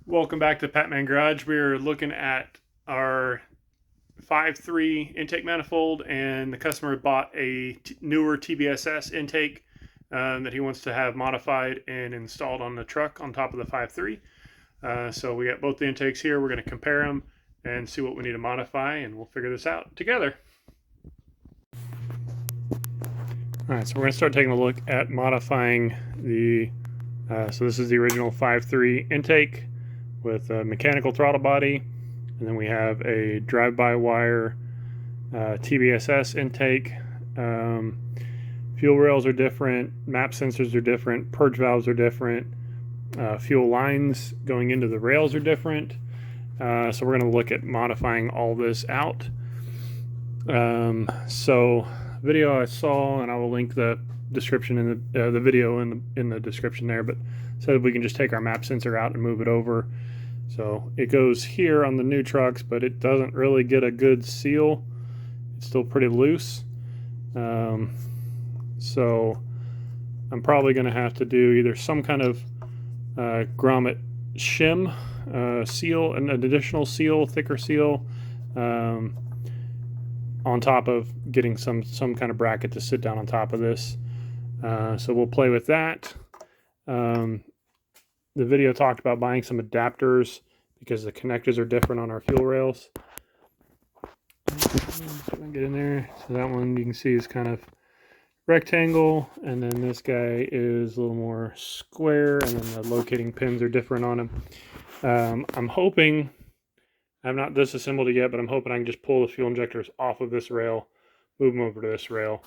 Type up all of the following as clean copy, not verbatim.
Welcome back to Patman Garage. We're looking at our 5.3 intake manifold, and the customer bought a newer TBSS intake that he wants to have modified and installed on the truck on top of the 5.3. So we got both the intakes here. We're going to compare them and see what we need to modify, and we'll figure this out together. All right, so we're going to start taking a look at modifying the, so this is the original 5.3 intake with a mechanical throttle body, and then we have a drive-by-wire TBSS intake. Fuel rails are different, map sensors are different, purge valves are different, fuel lines going into the rails are different. So we're going to look at modifying all this out. So video I saw, and I will link the description in the video in the description there, but so that we can just take our map sensor out and move it over. So it goes here on the new trucks, but it doesn't really get a good seal. It's still pretty loose. So I'm probably going to have to do either some kind of grommet shim seal, an additional seal, thicker seal, on top of getting some kind of bracket to sit down on top of this. So we'll play with that. The video talked about buying some adapters because the connectors are different on our fuel rails. So get in there. So that one you can see is kind of rectangle, and then this guy is a little more square, and then the locating pins are different on them. I'm hoping, I've not disassembled it yet, but I'm hoping I can just pull the fuel injectors off of this rail, move them over to this rail,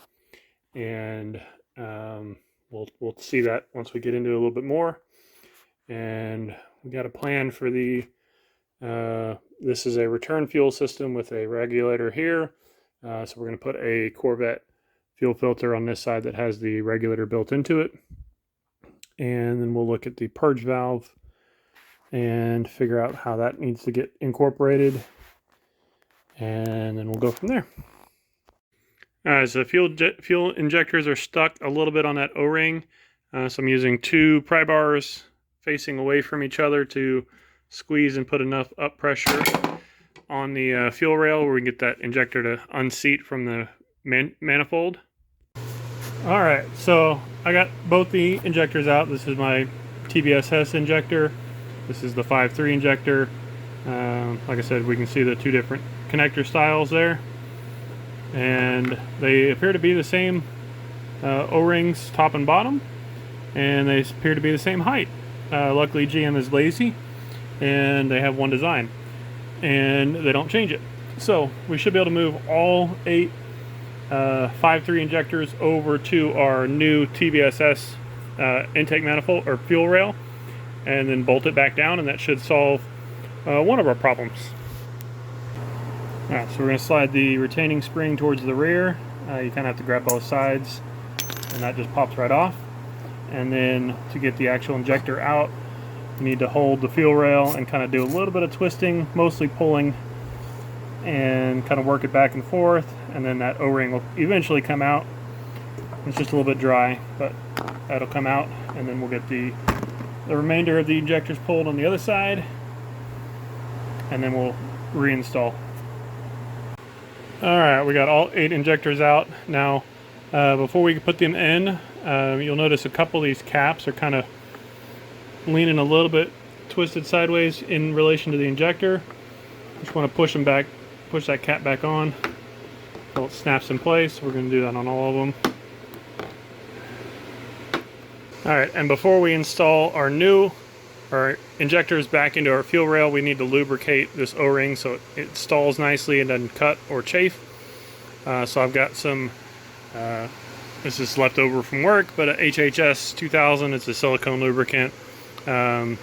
and we'll see that once we get into it a little bit more. And we got a plan for the this is a return fuel system with a regulator here, so we're going to put a Corvette fuel filter on this side that has the regulator built into it, and then we'll look at the purge valve and figure out how that needs to get incorporated, and then we'll go from there. All right, so fuel injectors are stuck a little bit on that O-ring, so I'm using two pry bars facing away from each other to squeeze and put enough up pressure on the fuel rail where we can get that injector to unseat from the manifold. All right, so I got both the injectors out. This is my TBSS injector. This is the 5.3 injector. Like I said, we can see the two different connector styles there, and they appear to be the same O-rings top and bottom, and they appear to be the same height. Luckily GM is lazy and they have one design and they don't change it, so we should be able to move all 8 5.3 injectors over to our new TBSS intake manifold or fuel rail, and then bolt it back down, and that should solve one of our problems. Alright, so we're going to slide the retaining spring towards the rear. You kind of have to grab both sides, and that just pops right off. And then to get the actual injector out, you need to hold the fuel rail and kind of do a little bit of twisting, mostly pulling, and kind of work it back and forth, and then that O-ring will eventually come out. It's just a little bit dry, but that'll come out, and then we'll get the remainder of the injectors pulled on the other side, and then we'll reinstall. Alright, we got all 8 injectors out. Now, before we put them in, you'll notice a couple of these caps are kind of leaning a little bit twisted sideways in relation to the injector. Just want to push them back, push that cap back on until it snaps in place. We're going to do that on all of them. Alright, and before we install our injectors back into our fuel rail, we need to lubricate this O-ring so it installs nicely and doesn't cut or chafe. So I've got some this is left over from work, but a HHS 2000, it's a silicone lubricant. And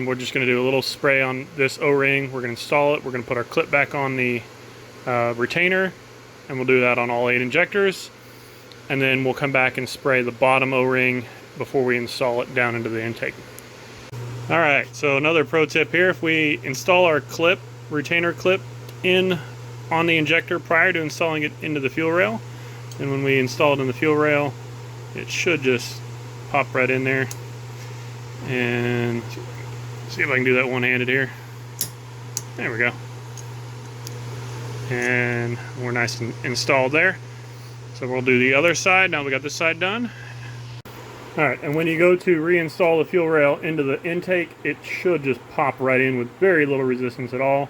we're just going to do a little spray on this O-ring. We're going to install it. We're going to put our clip back on the retainer, and we'll do that on all 8 injectors. And then we'll come back and spray the bottom O-ring before we install it down into the intake. Alright, so another pro tip here: if we install our retainer clip on the injector prior to installing it into the fuel rail, and when we install it in the fuel rail, it should just pop right in there. And See if I can do that one-handed here. There we go. And we're nice and installed there. So we'll do the other side. Now we got this side done. Alright, and when you go to reinstall the fuel rail into the intake, it should just pop right in with very little resistance at all.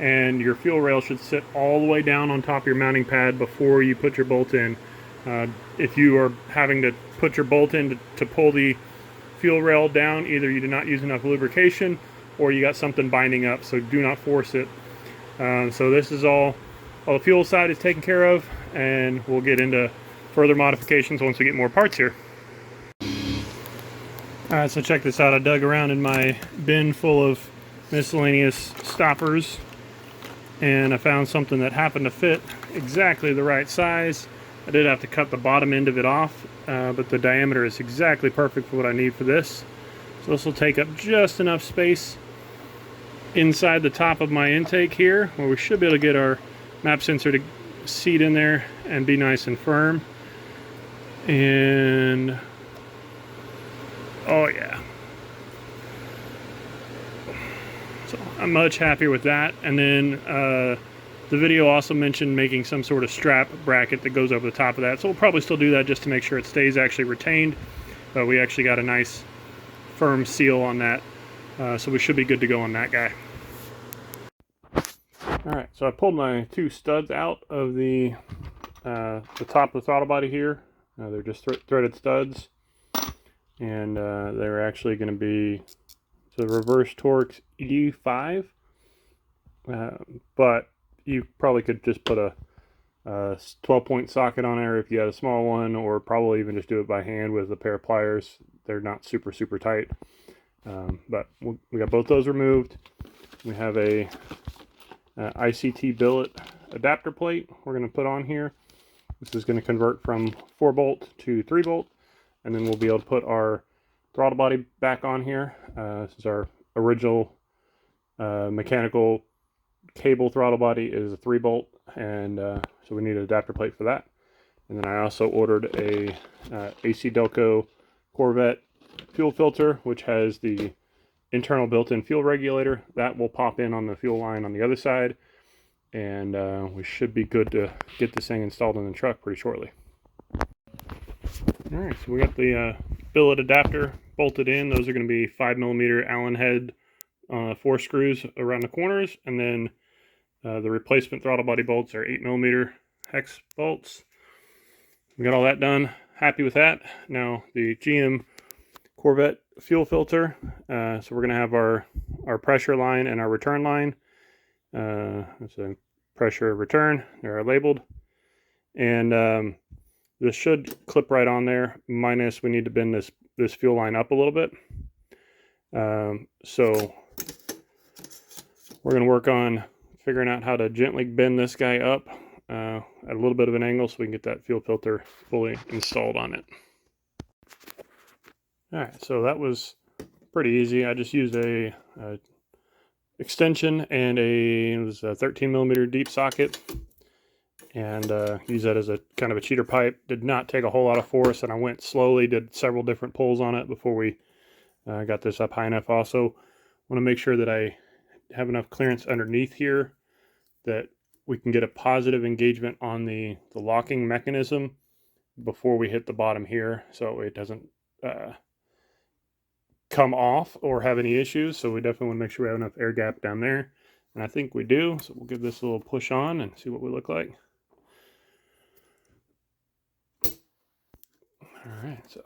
And your fuel rail should sit all the way down on top of your mounting pad before you put your bolt in. If you are having to put your bolt in to pull the fuel rail down, either you did not use enough lubrication or you got something binding up, so do not force it. So this is all the fuel side is taken care of, and we'll get into further modifications once we get more parts here. Alright, so check this out. I dug around in my bin full of miscellaneous stoppers, and I found something that happened to fit exactly the right size. I did have to cut the bottom end of it off, but the diameter is exactly perfect for what I need for this. So this will take up just enough space inside the top of my intake here, where we should be able to get our map sensor to seat in there and be nice and firm. And oh yeah, so I'm much happier with that. And then the video also mentioned making some sort of strap bracket that goes over the top of that, so we'll probably still do that just to make sure it stays actually retained, but we actually got a nice firm seal on that, so we should be good to go on that guy. Alright, so I pulled my two studs out of the top of the throttle body here. They're just threaded studs, and they're actually going to be the reverse Torx E5, but you probably could just put a 12-point socket on there if you had a small one, or probably even just do it by hand with a pair of pliers. They're not super tight, but we got both those removed. We have a ICT billet adapter plate we're going to put on here. This is going to convert from 4-bolt to 3-bolt, and then we'll be able to put our throttle body back on here. This is our original mechanical cable throttle body is a 3-bolt, and so we need an adapter plate for that. And then I also ordered a AC Delco Corvette fuel filter, which has the internal built-in fuel regulator. That will pop in on the fuel line on the other side, and we should be good to get this thing installed in the truck pretty shortly. Alright, so we got the billet adapter bolted in. Those are going to be 5mm Allen head 4 screws around the corners, and then the replacement throttle body bolts are 8mm hex bolts. We got all that done. Happy with that. Now the GM Corvette fuel filter. So we're going to have our pressure line and our return line. It's a pressure return. They're labeled. And this should clip right on there, minus we need to bend this fuel line up a little bit. So we're going to work on figuring out how to gently bend this guy up at a little bit of an angle so we can get that fuel filter fully installed on it. Alright, so that was pretty easy. I just used a extension and it was a 13mm deep socket, and use that as a kind of a cheater pipe. Did not take a whole lot of force, and I went slowly, did several different pulls on it before we got this up high enough. Also want to make sure that I have enough clearance underneath here that we can get a positive engagement on the locking mechanism before we hit the bottom here, so it doesn't come off or have any issues. So we definitely want to make sure we have enough air gap down there, and I think we do. So we'll give this a little push on and see what we look like. Alright, so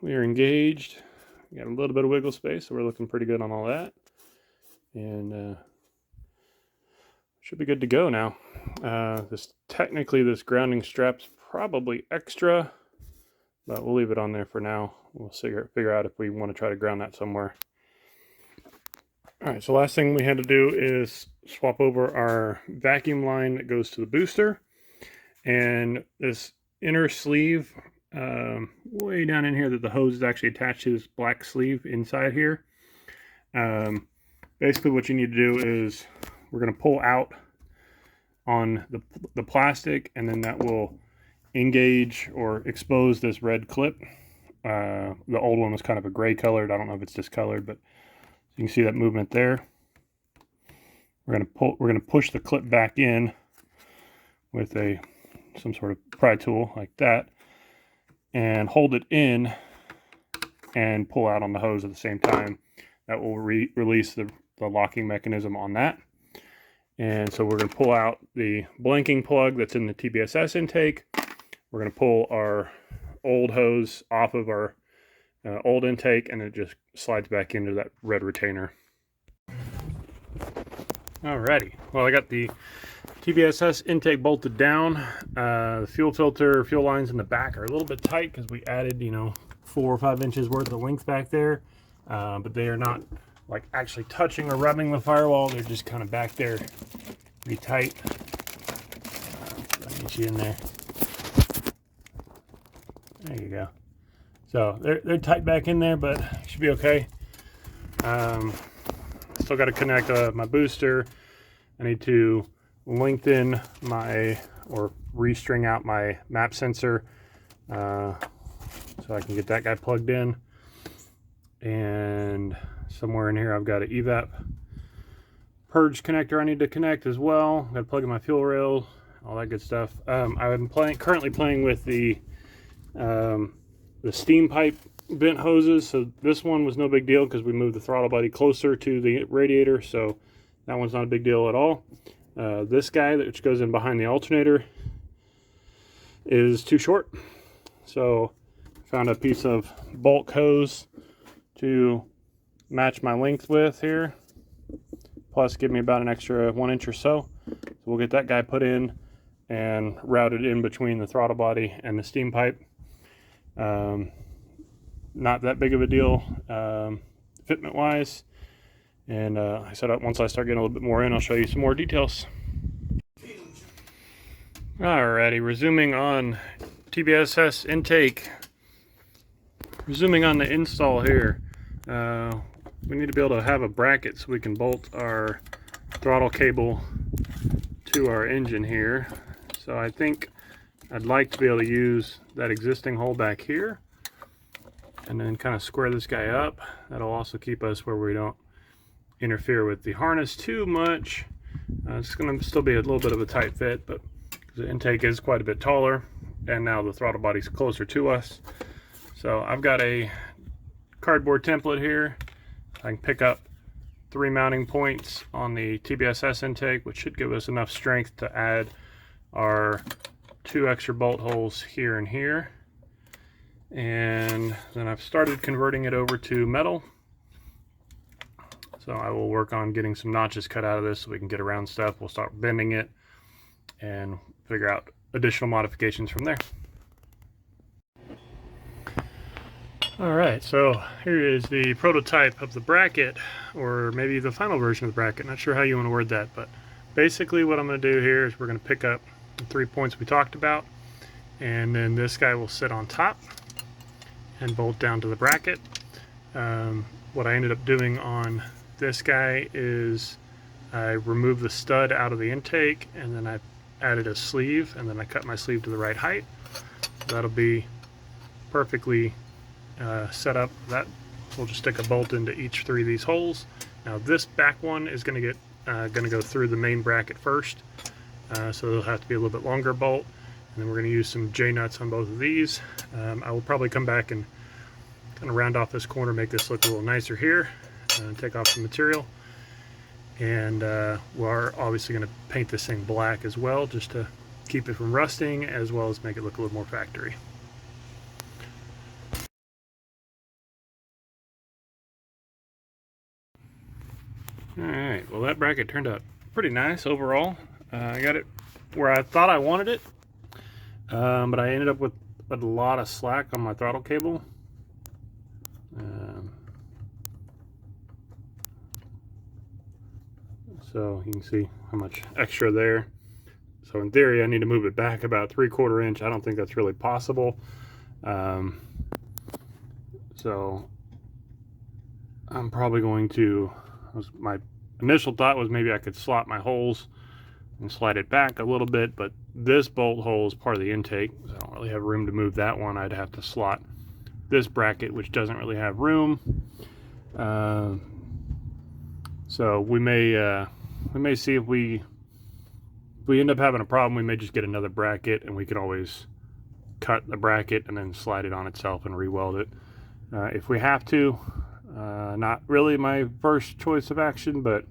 we are engaged. We got a little bit of wiggle space, so we're looking pretty good on all that. And should be good to go now. Technically this grounding strap's probably extra, but we'll leave it on there for now. We'll figure out if we want to try to ground that somewhere. Alright, so last thing we had to do is swap over our vacuum line that goes to the booster. And this inner sleeve, way down in here, that the hose is actually attached to this black sleeve inside here. Basically what you need to do is we're going to pull out on the plastic, and then that will engage or expose this red clip. The old one was kind of a gray colored. I don't know if it's discolored, but you can see that movement there. We're gonna push the clip back in with some sort of pry tool like that, and hold it in and pull out on the hose at the same time. That will release the locking mechanism on that. And so we're going to pull out the blanking plug that's in the TBSS intake. We're going to pull our old hose off of our old intake, and it just slides back into that red retainer. Alrighty, well, I got the TBSS intake bolted down. The fuel filter, fuel lines in the back are a little bit tight because we added, 4 or 5 inches worth of length back there, but they are not like actually touching or rubbing the firewall. They're just kind of back there pretty tight. Let me get you in there. There you go. So they're tight back in there, but it should be okay. Still got to connect my booster. I need to lengthen or restring out my map sensor so I can get that guy plugged in. And somewhere in here I've got an evap purge connector I need to connect as well. Got to plug in my fuel rail, all that good stuff. I'm currently playing with the steam pipe vent hoses. So this one was no big deal because we moved the throttle body closer to the radiator, so that one's not a big deal at all. This guy, which goes in behind the alternator, is too short, so I found a piece of bulk hose to match my length with here, plus give me about an extra 1 inch or so. So we'll get that guy put in and routed in between the throttle body and the steam pipe. Not that big of a deal fitment wise, and I said once I start getting a little bit more in, I'll show you some more details. Alrighty, resuming on TBSS intake, resuming on the install here. We need to be able to have a bracket so we can bolt our throttle cable to our engine here. So I think I'd like to be able to use that existing hole back here and then kind of square this guy up. That'll also keep us where we don't interfere with the harness too much. It's going to still be a little bit of a tight fit, but the intake is quite a bit taller, and now the throttle body's closer to us. So I've got a cardboard template here. I can pick up 3 mounting points on the TBSS intake, which should give us enough strength to add our 2 extra bolt holes here and here. And then I've started converting it over to metal. So I will work on getting some notches cut out of this so we can get around stuff. We'll start bending it and figure out additional modifications from there. Alright, so here is the prototype of the bracket, or maybe the final version of the bracket. Not sure how you want to word that, but basically what I'm going to do here is we're going to pick up the 3 points we talked about, and then this guy will sit on top and bolt down to the bracket. What I ended up doing on this guy is I removed the stud out of the intake, and then I added a sleeve, and then I cut my sleeve to the right height. So that'll be perfectly set up. That we'll just stick a bolt into each 3 of these holes. Now this back one is going to go through the main bracket first, so it'll have to be a little bit longer bolt, and then we're going to use some J-nuts on both of these. I will probably come back and kind of round off this corner, make this look a little nicer here, and take off some material. And we're obviously going to paint this thing black as well, just to keep it from rusting, as well as make it look a little more factory. Alright, well that bracket turned out pretty nice overall. I got it where I thought I wanted it, but I ended up with a lot of slack on my throttle cable. So you can see how much extra there. So in theory I need to move it back about 3/4 inch. I don't think that's really possible. So I'm probably going to, my initial thought was maybe I could slot my holes and slide it back a little bit, but this bolt hole is part of the intake, so I don't really have room to move that one. I'd have to slot this bracket, which doesn't really have room. So we may see if we end up having a problem, we may just get another bracket, and we can always cut the bracket and then slide it on itself and re-weld it. If we have to, not really my first choice of action, but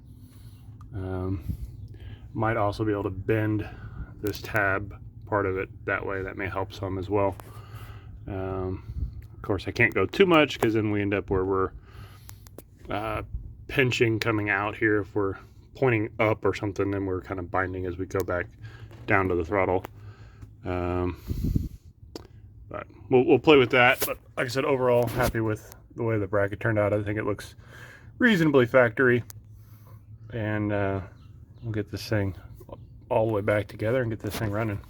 might also be able to bend this tab part of it that way. That may help some as well. Of course, I can't go too much because then we end up where we're pinching coming out here. If we're pointing up or something, then we're kind of binding as we go back down to the throttle. But we'll play with that. But like I said, overall, happy with the way the bracket turned out. I think it looks reasonably factory. And we'll get this thing all the way back together and get this thing running.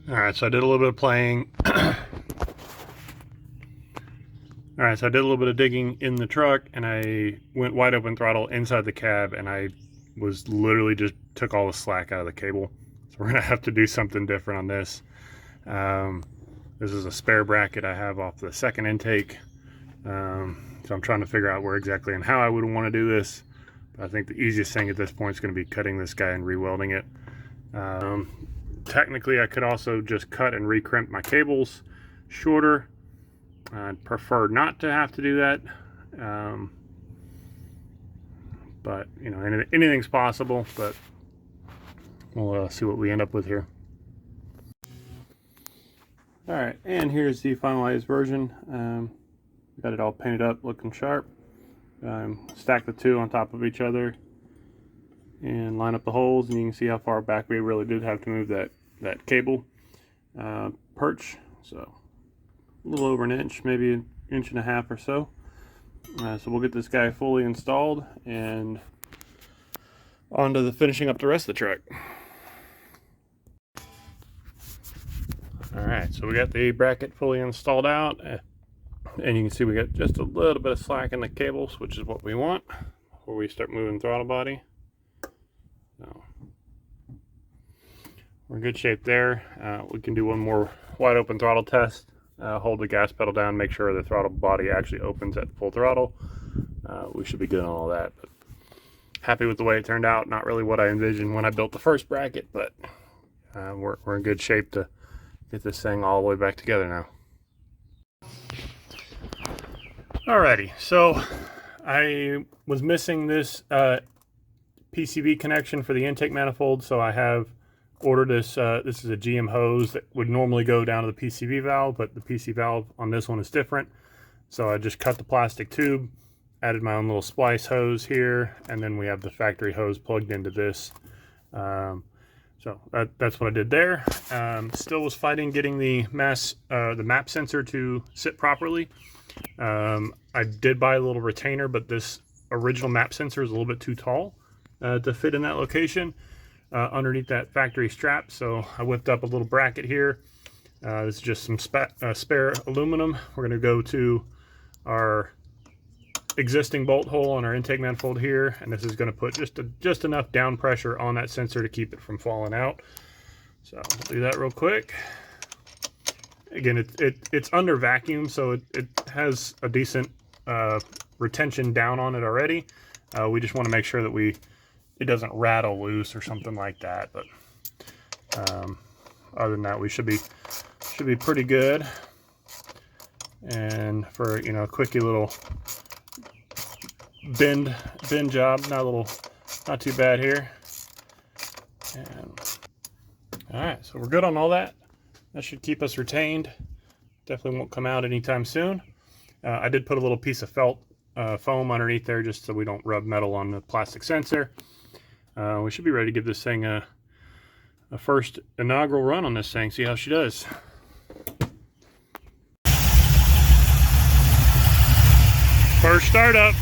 All right, so I did a little bit of playing. All right, so I did a little bit of digging in the truck, and I went wide open throttle inside the cab, and I was literally just took all the slack out of the cable. So we're gonna have to do something different on this. This is a spare bracket I have off the second intake. So I'm trying to figure out where exactly and how I would want to do this. But I think the easiest thing at this point is going to be cutting this guy and re-welding it. Technically, I could also just cut and re-crimp my cables shorter. I'd prefer not to have to do that. But, you know, anything's possible, but we'll see what we end up with here. All right, and here's the finalized version. Got it all painted up, looking sharp. Stack the two on top of each other and line up the holes, and you can see how far back we really did have to move that cable perch. So a little over an inch, maybe an inch and a half or so. So we'll get this guy fully installed and on to the finishing up the rest of the truck. All right, so we got the bracket fully installed out, and you can see we got just a little bit of slack in the cables, which is what we want before we start moving throttle body. So we're in good shape there. We can do one more wide open throttle test. Hold the gas pedal down, make sure the throttle body actually opens at full throttle. We should be good on all that. But happy with the way it turned out. Not really what I envisioned when I built the first bracket, but we're in good shape to get this thing all the way back together now. Alrighty, so I was missing this PCV connection for the intake manifold, so I have ordered this. This is a GM hose that would normally go down to the PCV valve, but the PC valve on this one is different. So I just cut the plastic tube, added my own little splice hose here, and then we have the factory hose plugged into this. So that's what I did there. Still was fighting getting the map sensor to sit properly. I did buy a little retainer, but this original map sensor is a little bit too tall to fit in that location underneath that factory strap. So I whipped up a little bracket here. This is just some spare aluminum. We're going to go to our existing bolt hole on our intake manifold here, and this is going to put just enough down pressure on that sensor to keep it from falling out. So I'll do that real quick. Again, it's under vacuum, so it has a decent retention down on it already. We just want to make sure that it doesn't rattle loose or something like that. But other than that, we should be pretty good. And for, you know, a quickie little bend job, not too bad here. And all right, so we're good on all that. That should keep us retained. Definitely won't come out anytime soon. I did put a little piece of felt foam underneath there just so we don't rub metal on the plastic sensor. We should be ready to give this thing a first inaugural run on this thing, see how she does. First startup.